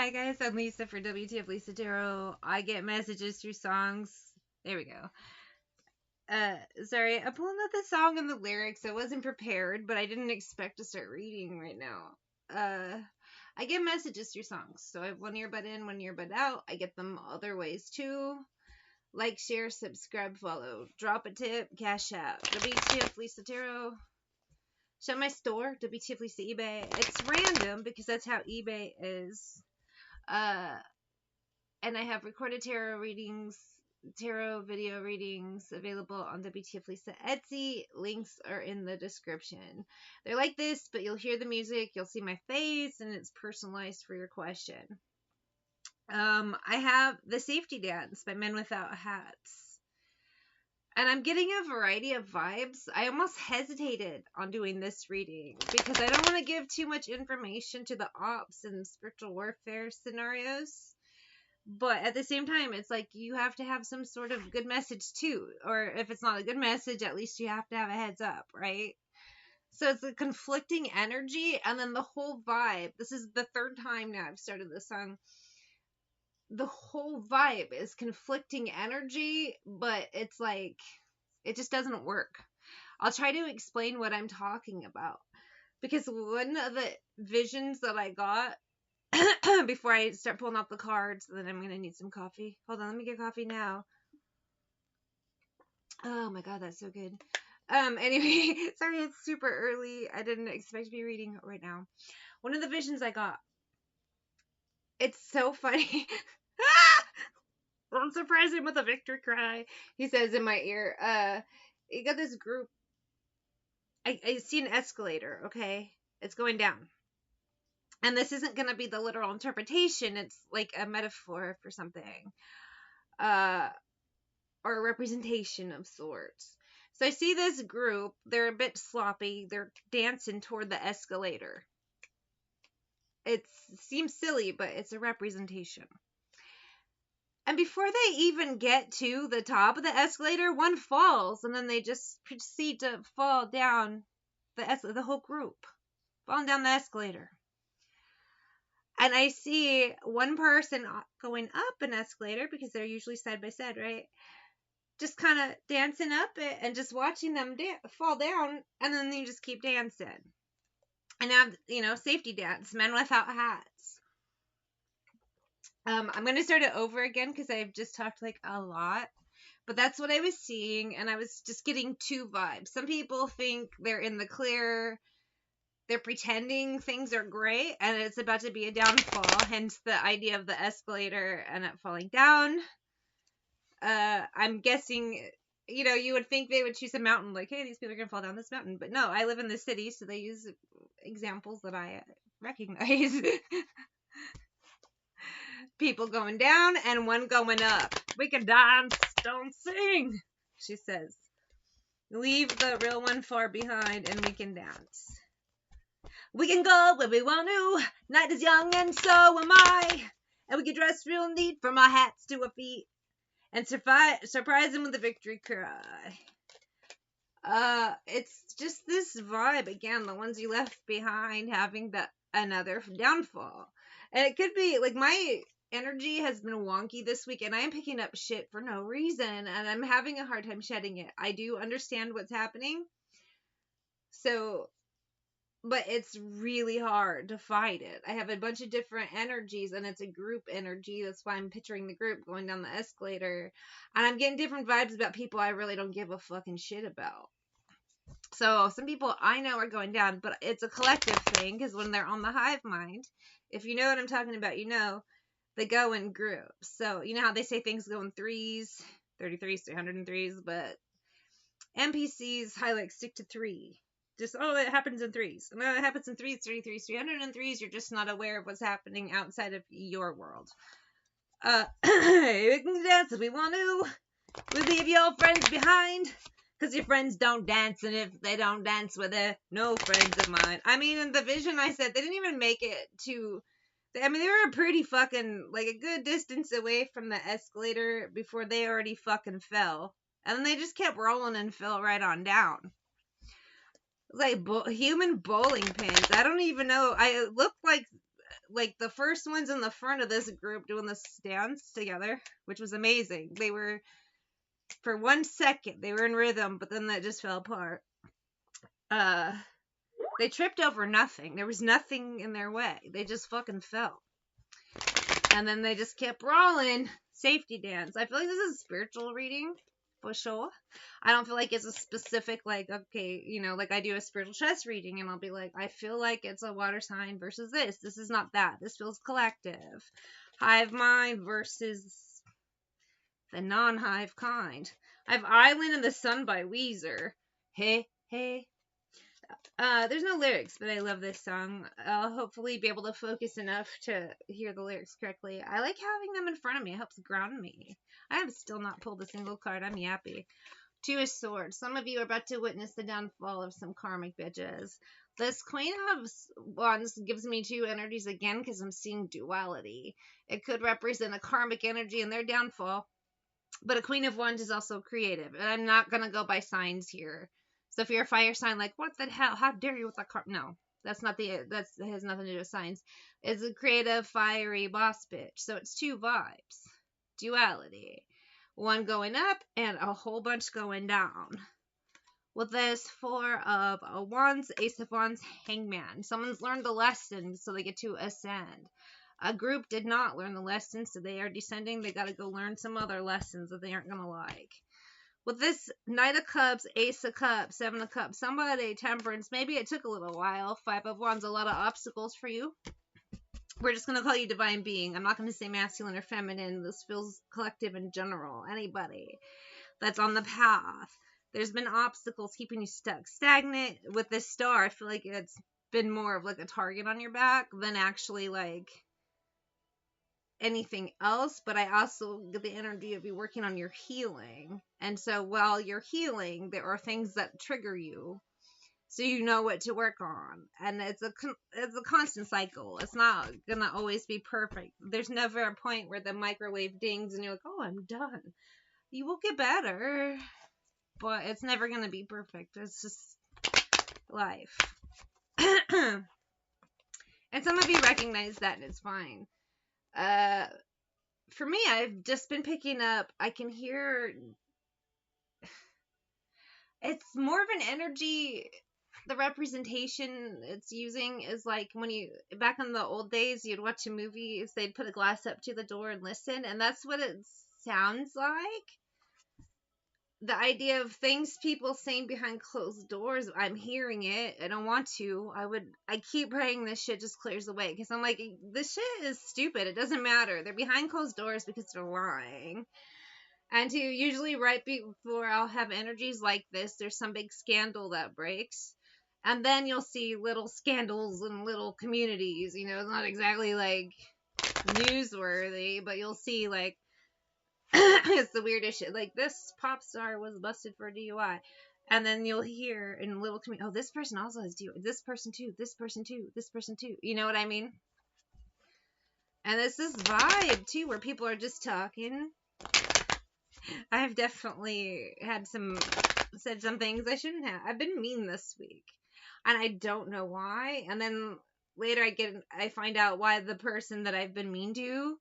Hi guys, I'm Lisa for wtfLisa Tarot. I get messages through songs. There we go. Sorry, I'm pulling up the song and the lyrics. I wasn't prepared, but I didn't expect to start reading right now. I get messages through songs. So I have one earbud in, one earbud out. I get them other ways too. Like, share, subscribe, follow. Drop a tip, cash out. wtfLisa Tarot. Show my store, wtfLisa eBay. It's random because that's how eBay is. And I have recorded tarot video readings available on wtfLisa Etsy. Links are in the description. They're like this, but you'll hear the music, you'll see my face, and it's personalized for your question. I have The Safety Dance by Men Without Hats. And I'm getting a variety of vibes. I almost hesitated on doing this reading because I don't want to give too much information to the ops and spiritual warfare scenarios. But at the same time, it's like you have to have some sort of good message too. Or if it's not a good message, at least you have to have a heads up, right? So it's a conflicting energy. And then the whole vibe. This is the third time now I've started this song. The whole vibe is conflicting energy, but it's like, it just doesn't work. I'll try to explain what I'm talking about. Because one of the visions that I got before I start pulling out the cards, then I'm going to need some coffee. Hold on, let me get coffee now. Oh my god, that's so good. Anyway, sorry it's super early. I didn't expect to be reading right now. One of the visions I got, it's so funny. Don't surprise him with a victory cry, he says in my ear. You got this group. I see an escalator, okay? It's going down. And this isn't going to be the literal interpretation. It's like a metaphor for something. Or a representation of sorts. So I see this group. They're a bit sloppy. They're dancing toward the escalator. It seems silly, but it's a representation. And before they even get to the top of the escalator, one falls, and then they just proceed to fall down the whole group, falling down the escalator. And I see one person going up an escalator, because they're usually side by side, right? Just kind of dancing up it and just watching them fall down, and then they just keep dancing. And now, safety dance, Men Without Hats. I'm going to start it over again because I've just talked like a lot. But that's what I was seeing, and I was just getting two vibes. Some people think they're in the clear. They're pretending things are great, and it's about to be a downfall, hence the idea of the escalator and it falling down. I'm guessing, you would think they would choose a mountain, like, hey, these people are going to fall down this mountain. But no, I live in the city, so they use examples that I recognize. People going down and one going up. We can dance, don't sing, she says. Leave the real one far behind and we can dance. We can go where we want to. Night is young and so am I. And we can dress real neat from our hats to our feet. And surprise them with a victory cry. It's just this vibe again. The ones you left behind having another downfall. And it could be like my energy has been wonky this week, and I am picking up shit for no reason, and I'm having a hard time shedding it. I do understand what's happening. So, but it's really hard to fight it. I have a bunch of different energies, and it's a group energy. That's why I'm picturing the group going down the escalator. And I'm getting different vibes about people I really don't give a fucking shit about. So some people I know are going down, but it's a collective thing, because when they're on the hive mind, if you know what I'm talking about, they go in groups. So you know how they say things go in threes, 33s, 303s, but NPCs highlight stick to 3. Just, it happens in 3s. And then it happens in 3s, 33s, 303s. You're just not aware of what's happening outside of your world. We can dance if we want to. We leave your friends behind. Because your friends don't dance, and if they don't dance with it, no friends of mine. I mean, in the vision I said, they didn't even make it to... they were pretty fucking, like, a good distance away from the escalator before they already fucking fell. And then they just kept rolling and fell right on down. Like human bowling pins. I don't even know. I looked like like the first ones in the front of this group doing this dance together, which was amazing. They were, for 1 second, they were in rhythm, but then that just fell apart. They tripped over nothing. There was nothing in their way. They just fucking fell. And then they just kept rolling. Safety dance. I feel like this is a spiritual reading, for sure. I don't feel like it's a specific, like, okay, you know, like I do a spiritual chess reading, and I'll be like, I feel like it's a water sign versus this. This is not that. This feels collective. Hive mind versus the non-hive kind. I have Island in the Sun by Weezer. Hey, hey. There's no lyrics, but I love this song. I'll hopefully be able to focus enough to hear the lyrics correctly. I like having them in front of me. It helps ground me. I have still not pulled a single card. I'm yappy. Two of Swords. Some of you are about to witness the downfall of some karmic bitches. This Queen of Wands gives me two energies again because I'm seeing duality. It could represent a karmic energy and their downfall, but a Queen of Wands is also creative. And I'm not going to go by signs here. So if you're a fire sign, like, what the hell? How dare you with that card? No, that has nothing to do with signs. It's a creative, fiery boss bitch. So it's two vibes. Duality. One going up and a whole bunch going down. With this Four of Wands, Ace of Wands, Hangman. Someone's learned the lesson, so they get to ascend. A group did not learn the lesson, so they are descending. They got to go learn some other lessons that they aren't going to like. With this Knight of Cups, Ace of Cups, Seven of Cups, somebody, Temperance, maybe it took a little while. Five of Wands, a lot of obstacles for you. We're just going to call you Divine Being. I'm not going to say masculine or feminine. This feels collective in general. Anybody that's on the path. There's been obstacles keeping you stuck. Stagnant. With this star, I feel like it's been more of like a target on your back than actually like anything else, but I also get the energy of you working on your healing. And so while you're healing, there are things that trigger you, so you know what to work on. And it's a constant cycle. It's not gonna always be perfect. There's never a point where the microwave dings and you're like, oh, I'm done. You will get better, but it's never gonna be perfect. It's just life. And some of you recognize that, and it's fine. For me, I've just been picking up, I can hear, it's more of an energy, the representation it's using is like when you, back in the old days, you'd watch a movie, they'd put a glass up to the door and listen, and that's what it sounds like. The idea of things people saying behind closed doors, I'm hearing it. I don't want to. I keep praying this shit just clears away. Because I'm like, this shit is stupid. It doesn't matter. They're behind closed doors because they're lying. And usually right before I'll have energies like this, there's some big scandal that breaks. And then you'll see little scandals in little communities. You know, it's not exactly like newsworthy, but you'll see like, it's the weirdest shit. Like, this pop star was busted for a DUI. And then you'll hear in little community, oh, this person also has DUI. This person too. This person too. This person too. You know what I mean? And it's this vibe too, where people are just talking. I've definitely said some things I shouldn't have. I've been mean this week. And I don't know why. And then later I find out why the person that I've been mean to,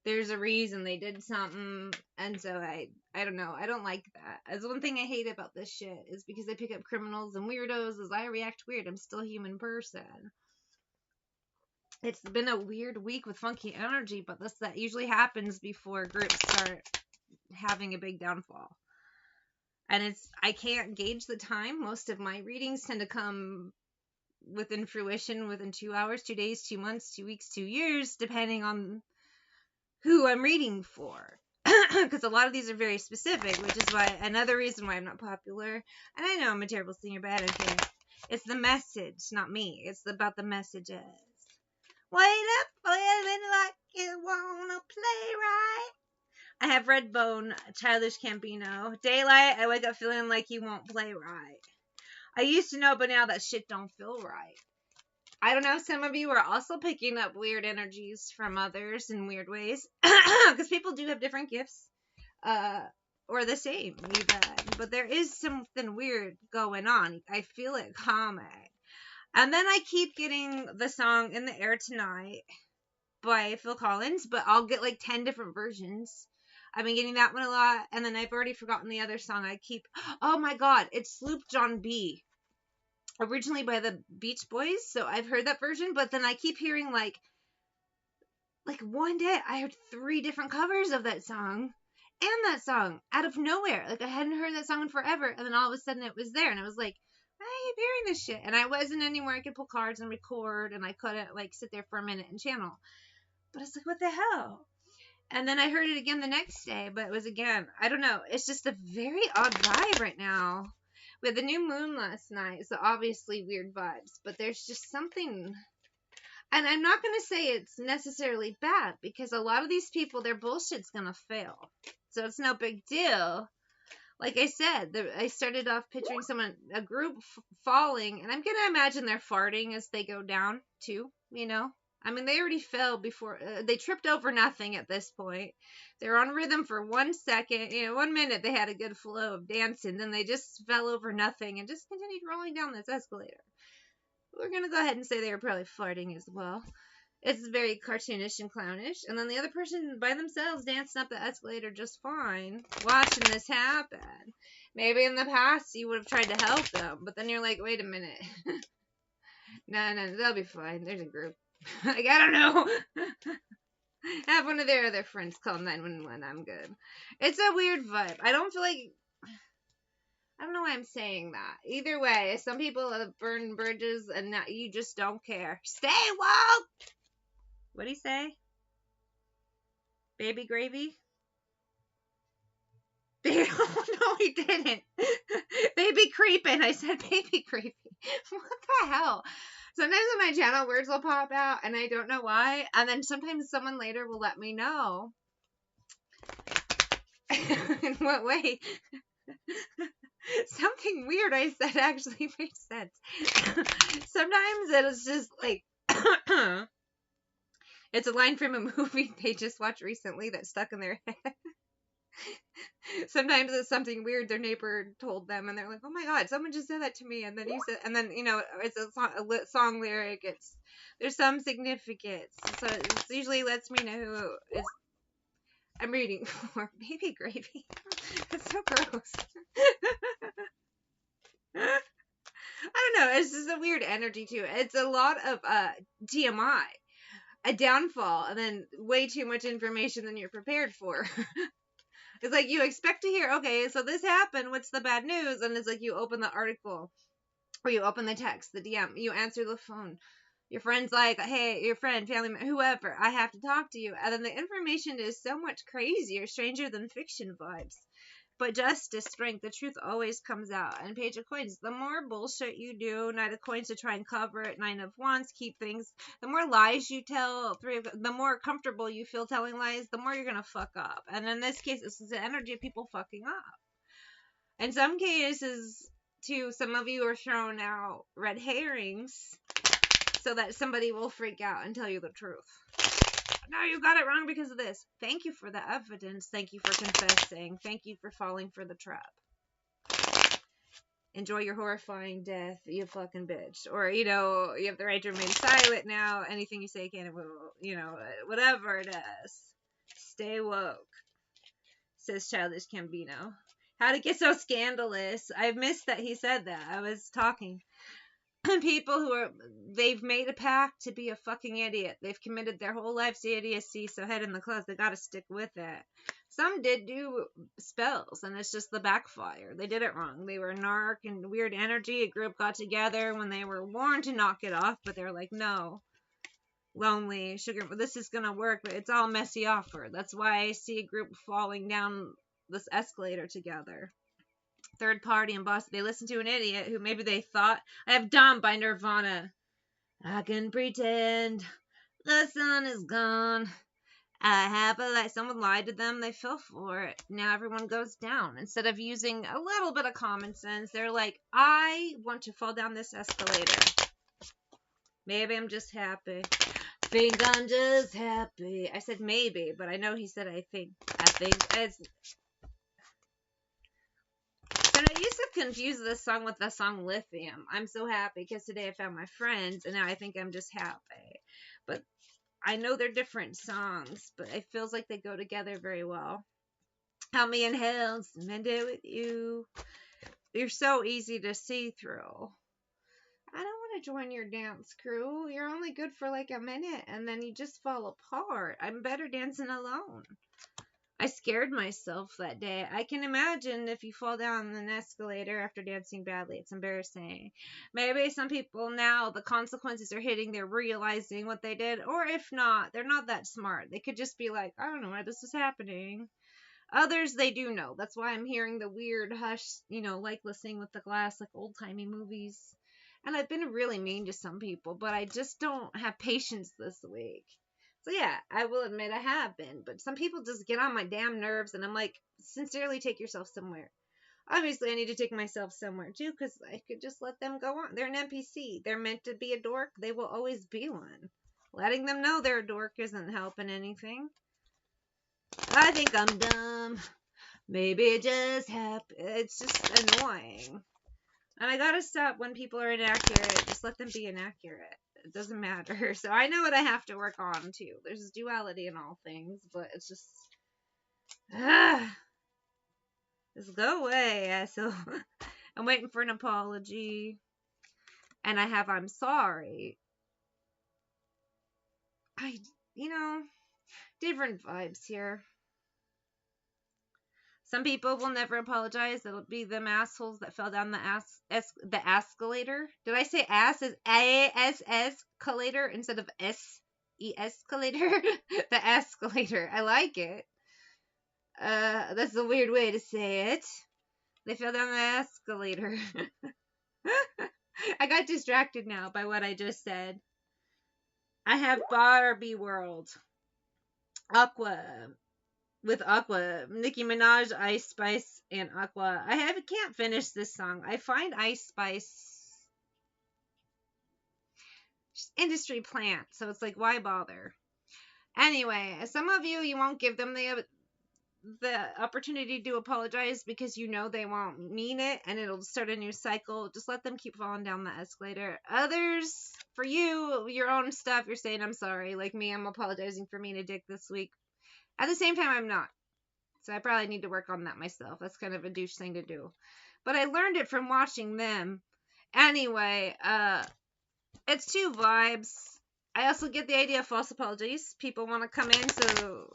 there's a reason they did something, and so I don't know. I don't like that. That's one thing I hate about this shit, is because they pick up criminals and weirdos as I react weird. I'm still a human person. It's been a weird week with funky energy, but that usually happens before groups start having a big downfall. And I can't gauge the time. Most of my readings tend to come within fruition within 2 hours, 2 days, 2 months, 2 weeks, 2 years, depending on who I'm reading for. Because a lot of these are very specific, which is why another reason why I'm not popular. And I know I'm a terrible singer, but I don't care. It's the message, not me. It's about the messages. Wait up, feeling like you wanna play right. I have Redbone, Childish Gambino. Daylight, I wake up feeling like you won't play right. I used to know, but now that shit don't feel right. I don't know, some of you are also picking up weird energies from others in weird ways. Because people do have different gifts. Or the same, even. But there is something weird going on. I feel it coming. And then I keep getting the song In the Air Tonight. by Phil Collins, but I'll get like 10 different versions. I've been getting that one a lot, and then I've already forgotten the other song I keep. Oh my god, it's Sloop John B. Originally by the Beach Boys, so I've heard that version, but then I keep hearing like one day I heard 3 different covers of that song and that song out of nowhere. Like I hadn't heard that song in forever, and then all of a sudden it was there, and I was like, I keep hearing this shit. And I wasn't anywhere I could pull cards and record, and I couldn't like sit there for a minute and channel. But I was like, what the hell? And then I heard it again the next day, but it was again, I don't know. It's just a very odd vibe right now. We had the new moon last night, so obviously weird vibes, but there's just something. And I'm not going to say it's necessarily bad, because a lot of these people, their bullshit's going to fail. So it's no big deal. Like I said, I started off picturing a group falling, and I'm going to imagine they're farting as they go down, too, you know? I mean, they already fell before, they tripped over nothing at this point. They're on rhythm for 1 second, 1 minute they had a good flow of dancing, then they just fell over nothing and just continued rolling down this escalator. We're going to go ahead and say they were probably farting as well. It's very cartoonish and clownish. And then the other person by themselves dancing up the escalator just fine, watching this happen. Maybe in the past you would have tried to help them, but then you're like, wait a minute. No, they'll be fine. There's a group. Like, I don't know. Have one of their other friends call 911. I'm good. It's a weird vibe. I don't know why I'm saying that. Either way, some people have burned bridges and now you just don't care. Stay woke! What'd he say? Baby gravy? Oh, no, he didn't. Baby creeping. I said baby gravy. What the hell? Sometimes on my channel, words will pop out, and I don't know why. And then sometimes someone later will let me know. In what way? Something weird I said actually makes sense. Sometimes it is just like... It's a line from a movie they just watched recently that stuck in their head. Sometimes it's something weird their neighbor told them, and they're like, "Oh my god, someone just said that to me." And then it's a song lyric. There's some significance, so it usually lets me know who is I'm reading for. Baby gravy. That's so gross. I don't know. It's just a weird energy to it. It's a lot of TMI, a downfall, and then way too much information than you're prepared for. It's like you expect to hear, okay, so this happened, what's the bad news? And it's like you open the article, or you open the text, the DM, you answer the phone. Your friend's like, hey, your friend, family member, whoever, I have to talk to you. And then the information is so much crazier, stranger than fiction vibes. But justice, strength, the truth always comes out. And Page of Coins, the more bullshit you do, Knight of Coins to try and cover it, Nine of Wands, keep things, the more lies you tell, the more comfortable you feel telling lies, the more you're going to fuck up. And in this case, this is the energy of people fucking up. In some cases, too, some of you are throwing out red herrings so that somebody will freak out and tell you the truth. No, you got it wrong because of this. Thank you for the evidence. Thank you for confessing. Thank you for falling for the trap. Enjoy your horrifying death, you fucking bitch. Or, you have the right to remain silent now. Anything you say can, whatever it is. Stay woke, says Childish Gambino. How'd it get so scandalous? I missed that he said that. I was talking. People they've made a pact to be a fucking idiot. They've committed their whole lives to idiocy, so head in the clouds, they gotta stick with it. Some did do spells, and it's just the backfire. They did it wrong. They were narc and weird energy. A group got together when they were warned to knock it off, but they were like, no. Lonely, sugar, this is gonna work, but it's all messy offer. That's why I see a group falling down this escalator together. Third party and boss, they listen to an idiot who maybe they thought, I have Dumb by Nirvana. I can pretend the sun is gone. I have a lie. Someone lied to them. They fell for it. Now everyone goes down. Instead of using a little bit of common sense, they're like, I want to fall down this escalator. Maybe I'm just happy. Think I'm just happy. I said maybe, but I know he said I think. It's... I used to confuse this song with the song Lithium. I'm so happy because today I found my friends and now I think I'm just happy. But I know they're different songs, but it feels like they go together very well. Help me in hell, spend it with you. You're so easy to see through. I don't want to join your dance crew. You're only good for like a minute and then you just fall apart. I'm better dancing alone. I scared myself that day. I can imagine if you fall down an escalator after dancing badly. It's embarrassing. Maybe some people now, the consequences are hitting, they're realizing what they did. Or if not, they're not that smart. They could just be like, I don't know why this is happening. Others, they do know. That's why I'm hearing the weird hush, like listening with the glass, like old-timey movies. And I've been really mean to some people, but I just don't have patience this week. So yeah, I will admit I have been, but some people just get on my damn nerves, and I'm like, sincerely take yourself somewhere. Obviously, I need to take myself somewhere too, because I could just let them go on. They're an NPC. They're meant to be a dork. They will always be one. Letting them know they're a dork isn't helping anything. I think I'm dumb. Maybe it just happened. It's just annoying. And I gotta stop when people are inaccurate. Just let them be inaccurate. It doesn't matter. So I know what I have to work on too. There's duality in all things, but it's just just go away. So I'm waiting for an apology. And I'm sorry. Different vibes here. Some people will never apologize. It'll be them assholes that fell down the escalator. Did I say ass as escalator instead of escalator? The escalator. I like it. That's a weird way to say it. They fell down the escalator. I got distracted now by what I just said. I have Barbie World. With Aqua, Nicki Minaj, Ice Spice, and Aqua. Can't finish this song. I find Ice Spice industry plant, so it's like, why bother? Anyway, some of you won't give them the opportunity to apologize because they won't mean it, and it'll start a new cycle. Just let them keep falling down the escalator. Others, for you, your own stuff, you're saying I'm sorry. Like me, I'm apologizing for being a dick this week. At the same time, I'm not. So I probably need to work on that myself. That's kind of a douche thing to do. But I learned it from watching them. Anyway, it's two vibes. I also get the idea of false apologies. People want to come in, so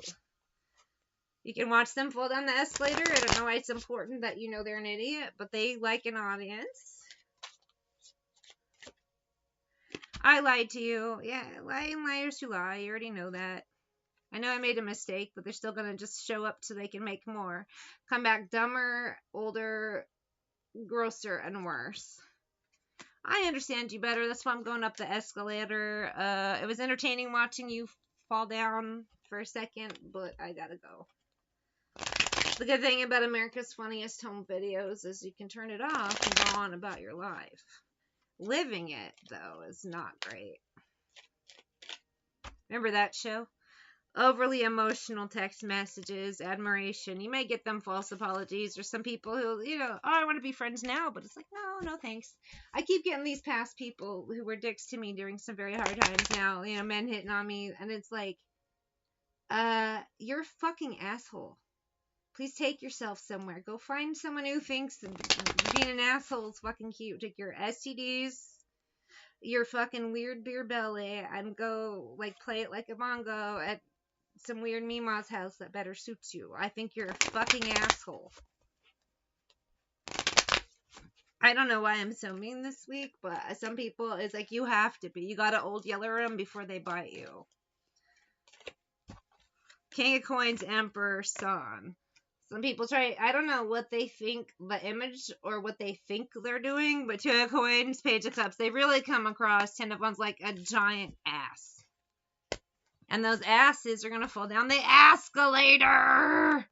you can watch them fall down the escalator. I don't know why it's important that they're an idiot, but they like an audience. I lied to you. Yeah, lying liars who lie. You already know that. I know I made a mistake, but they're still going to just show up so they can make more. Come back dumber, older, grosser, and worse. I understand you better. That's why I'm going up the escalator. It was entertaining watching you fall down for a second, but I gotta go. The good thing about America's Funniest Home Videos is you can turn it off and go on about your life. Living it, though, is not great. Remember that show? Overly emotional text messages, admiration. You may get them false apologies, or some people who, oh, I want to be friends now, but it's like, no thanks. I keep getting these past people who were dicks to me during some very hard times now, men hitting on me, and it's like, you're a fucking asshole. Please take yourself somewhere. Go find someone who thinks being an asshole is fucking cute. Take your STDs, your fucking weird beer belly, and go, play it like a bongo at some weird Mima's house that better suits you. I think you're a fucking asshole. I don't know why I'm so mean this week, but some people, it's like, you have to be. You gotta old yeller them before they bite you. King of Coins, Emperor, Son. Some people try, I don't know what they think the image or what they think they're doing, but Two of Coins, Page of Cups, they really come across 10 of Wands like a giant ass. And those asses are going to fall down the escalator.